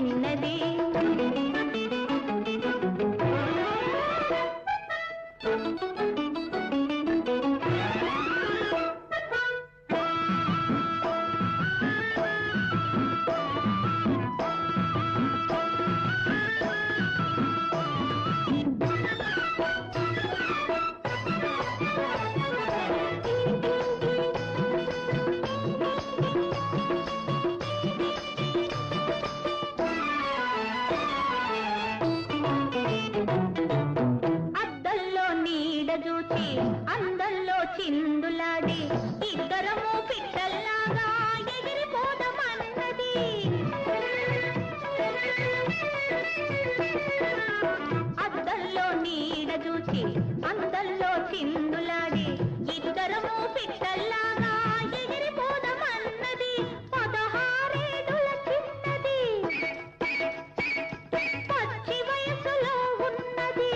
చిన్నది. చూచి అందల్లో చిందులాడి ఇద్దరము పిట్టల్లాగా ఎగిరిపోదమన్నది. అద్దల్లో నీడ చూచి అందల్లో చిందులాడి ఇద్దరము పిట్టల్లాగా ఎగిరిపోదమన్నది. 16 ఏడుల చిన్నది పచ్చి వయసులో ఉన్నది.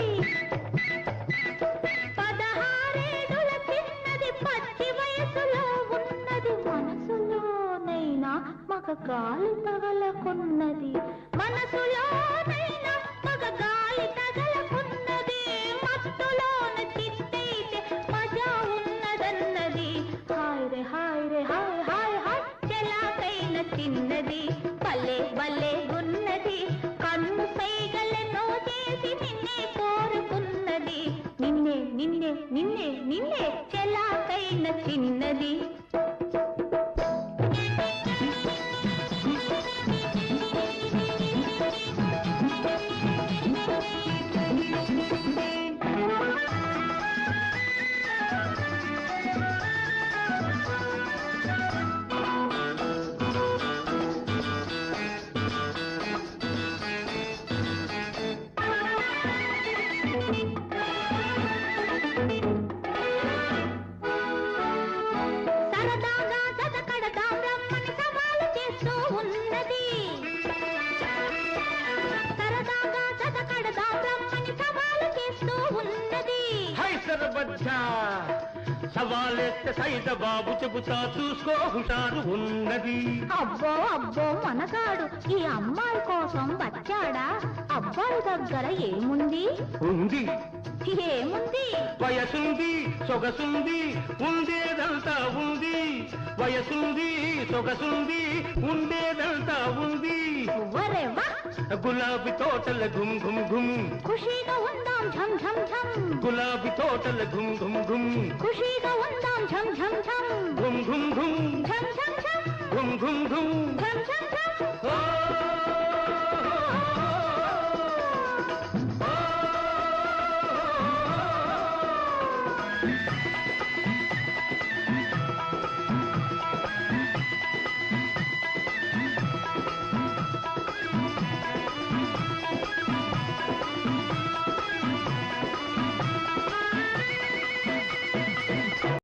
16 ఏడుల చిన్నది పచ్చి వయసులో ఉన్నది. మనసులోనైనా మగ గాలి తగలకున్నది. మనసులోనైనా మగ గాలి తగలకున్నది. మత్తులోన చిత్తైతే మజా ఉన్నదన్నది. హాయ్ రే హాయ్ రే హాయ్ హాయ్ హాయ్ చెలాకైన చిన్నది భలే భలే గున్నది. కన్ను సైగలెన్నో చేసి నిన్నే కోరుకున్నది. నిన్నే నిన్నే నిన్నే నిన్నే చెలాకైన చిన్నది. సరదాగా జతకడదాం రమ్మని సవాలు చేస్తూ ఉన్నది. సరదాగా జతకడదాం రమ్మని సవాలు చేస్తూ ఉన్నది. సవాలెత్తే సైత బాబు చెబుతా చూసుకో హుషారు ఉన్నది. అబ్బో అబ్బో మనగాడు ఈ అమ్మాయి కోసం వచ్చాడా? అబ్బాయి దగ్గర ఏముంది? ఉంది ఏముంది? వయసుంది సొగసుంది ఉండేదంతా ఉంది. వయసుంది సొగసుంది ఉండేదంతా ఉంది. వరేవా గులాబీ తోటల గుమ్ గుమ్ గుమ్ ఖుషీగా ఉందాం ఝం ఝం ఝం. గులాబీ తోటల గుమ్ గుమ్ గుమ్ ఖుషీగా ఉందాం ఝం ఝం ఝం. గుమ్ గుమ్ గుమ్ ఝం ఝం ఝం గుమ్ గుమ్ గుమ్ ఝం ఝం ఝం. ఓ